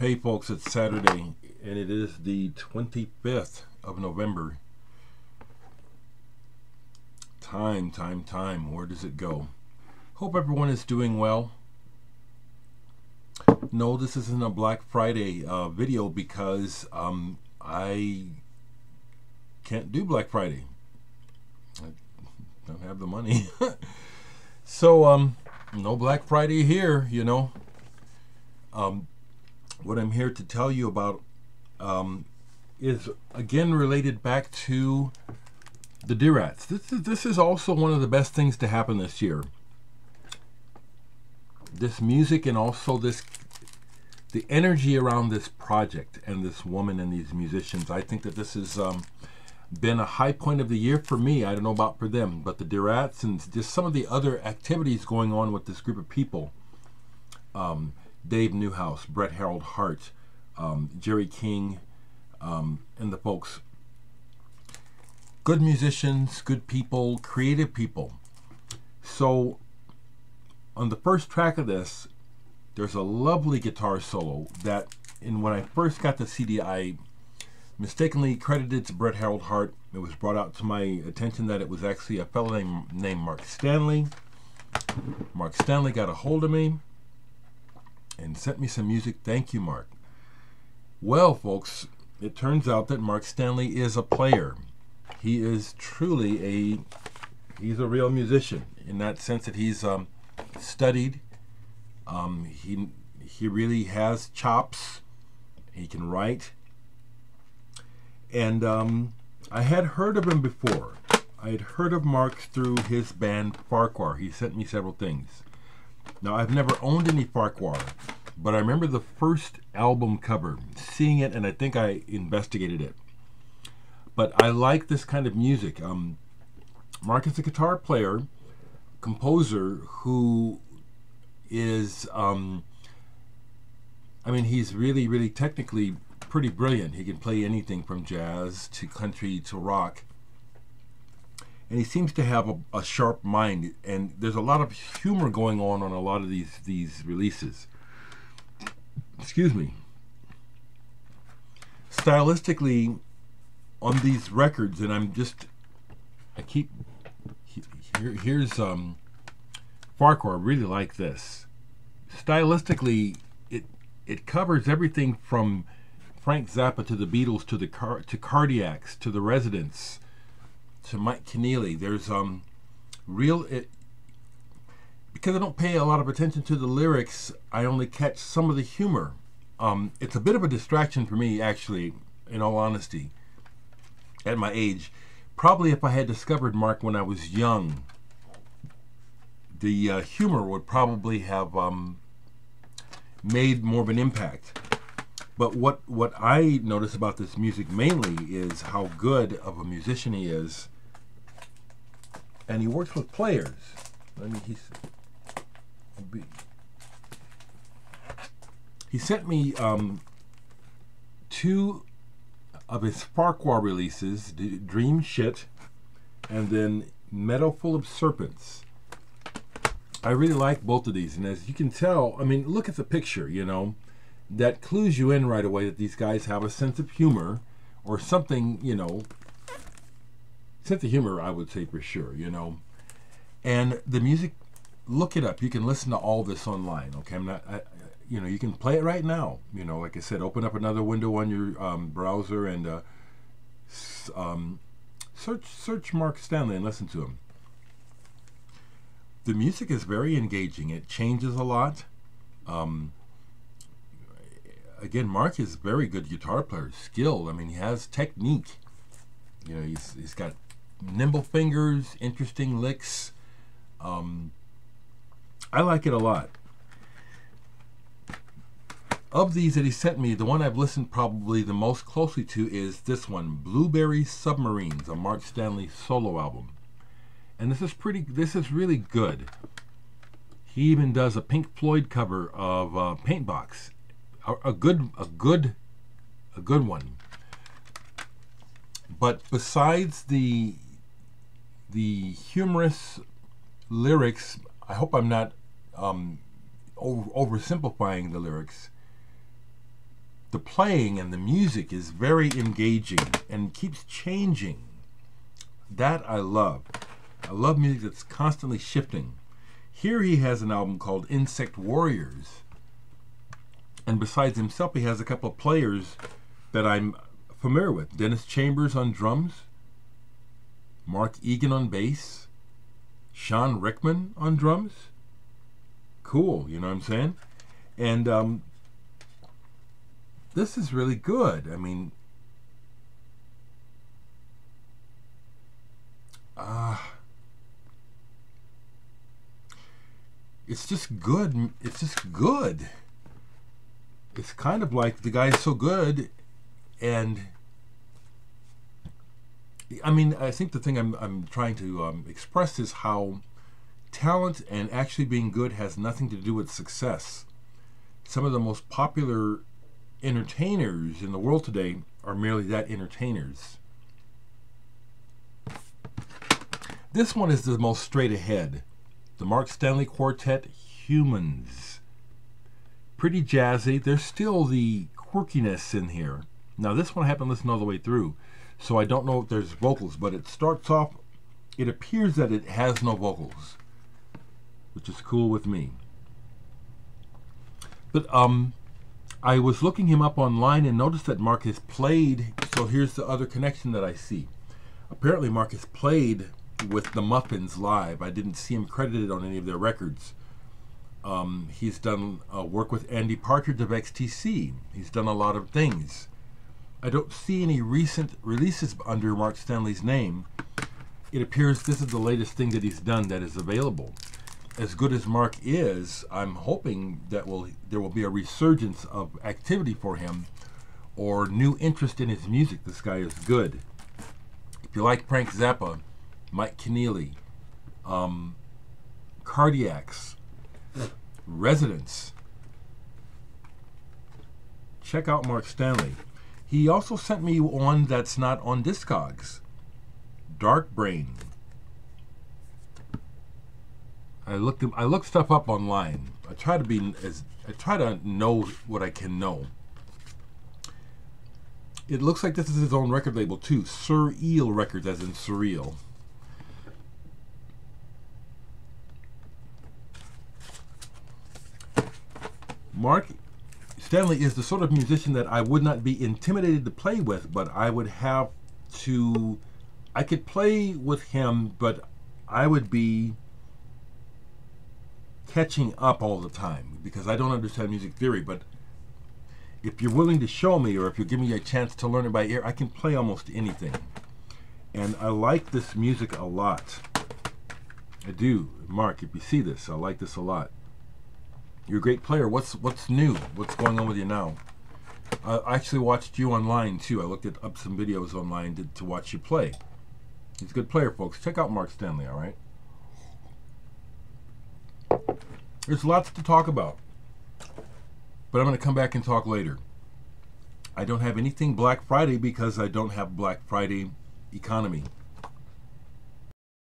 Hey folks, it's Saturday and it is the 25th of November. Time. Where does it go? Hope everyone is doing well. No, this isn't a Black Friday video because I can't do Black Friday. I don't have the money. So, no Black Friday here, you know. What I'm here to tell you about is again related back to the Derecks. This is also one of the best things to happen this year. This music and also the energy around this project and this woman and these musicians. I think that this has been a high point of the year for me. I don't know about for them, but the Derecks and just some of the other activities going on with this group of people. Dave Newhouse, Brett Harold Hart, Jerry King, and the folks. Good musicians, good people, creative people. So on the first track of this, there's a lovely guitar solo that when I first got the CD, I mistakenly credited to Brett Harold Hart. It was brought out to my attention that it was actually a fellow named Mark Stanley. Mark Stanley got a hold of me and sent me some music. Thank you, Mark. Well, folks, it turns out that Mark Stanley is a player. He is truly he's a real musician in that sense that he's studied. He really has chops. He can write. And I had heard of him before. I had heard of Mark through his band Farquhar. He sent me several things. Now, I've never owned any Farquhar, but I remember the first album cover, seeing it, and I think I investigated it. But I like this kind of music. Mark is a guitar player, composer who is, he's really technically pretty brilliant. He can play anything from jazz to country to rock. And he seems to have a sharp mind, and there's a lot of humor going on a lot of these releases. Excuse me. Stylistically, on these records, and here's Farquhar. I really like this. Stylistically, it covers everything from Frank Zappa to the Beatles to to Cardiacs to the Residents to Mike Keneally. There's because I don't pay a lot of attention to the lyrics, I only catch some of the humor. It's a bit of a distraction for me, actually, in all honesty, at my age. Probably if I had discovered Mark when I was young, the humor would probably have made more of an impact. But what I notice about this music mainly is how good of a musician he is. And he works with players. He sent me two of his Farquhar releases, Dream Shit, and then Meadow Full of Serpents. I really like both of these, and as you can tell, look at the picture, that clues you in right away that these guys have a sense of humor, or something, sense of humor, I would say for sure, And the music, look it up. You can listen to all this online, okay? You can play it right now. Like I said, open up another window on your browser and search Mark Stanley and listen to him. The music is very engaging. It changes a lot. Again, Mark is a very good guitar player, skilled. He has technique. He's got nimble fingers, interesting licks. I like it a lot. Of these that he sent me, the one I've listened probably the most closely to is this one, Blueberry Submarines, a Mark Stanley solo album. And this is really good. He even does a Pink Floyd cover of Paintbox. A good one. But besides the humorous lyrics, I hope I'm not oversimplifying the lyrics. the playing and the music is very engaging and keeps changing. That I love. I love music that's constantly shifting. Here he has an album called Insect Warriors. And besides himself, he has a couple of players that I'm familiar with. Dennis Chambers on drums, Mark Egan on bass, Sean Rickman on drums. Cool, you know what I'm saying? And this is really good. I mean, it's just good. It's just good. It's kind of like the guy's so good, and I mean, I think the thing I'm trying to express is how talent and actually being good has nothing to do with success. Some of the most popular entertainers in the world today are merely that, entertainers. This one is the most straight ahead. The Mark Stanley Quartet, Humans. Pretty jazzy. There's still the quirkiness in here. Now this one I haven't listened all the way through, so I don't know if there's vocals, but it starts off, it appears that it has no vocals, which is cool with me. But I was looking him up online and noticed that Mark has played, so here's the other connection that I see. Apparently Mark has played with the Muffins live. I didn't see him credited on any of their records. He's done work with Andy Partridge of XTC. He's done a lot of things. I don't see any recent releases under Mark Stanley's name. It appears this is the latest thing that he's done that is available. As good as Mark is, I'm hoping that there will be a resurgence of activity for him or new interest in his music. This guy is good. If you like Frank Zappa, Mike Keneally, Cardiacs, Residents, check out Mark Stanley. He also sent me one that's not on Discogs, Dark Brain. I looked stuff up online. I try to know what I can know. It looks like this is his own record label too, Surreal Records, as in surreal. Mark Stanley is the sort of musician that I would not be intimidated to play with, but I would have to, I could play with him, but I would be catching up all the time because I don't understand music theory. But if you're willing to show me, or if you give me a chance to learn it by ear, I can play almost anything. And I like this music a lot. I do. Mark, if you see this, I like this a lot. You're a great player. What's new? What's going on with you now? I actually watched you online too. I looked up some videos online to watch you play. He's a good player, folks. Check out Mark Stanley, all right? There's lots to talk about, but I'm going to come back and talk later. I don't have anything Black Friday because I don't have Black Friday economy.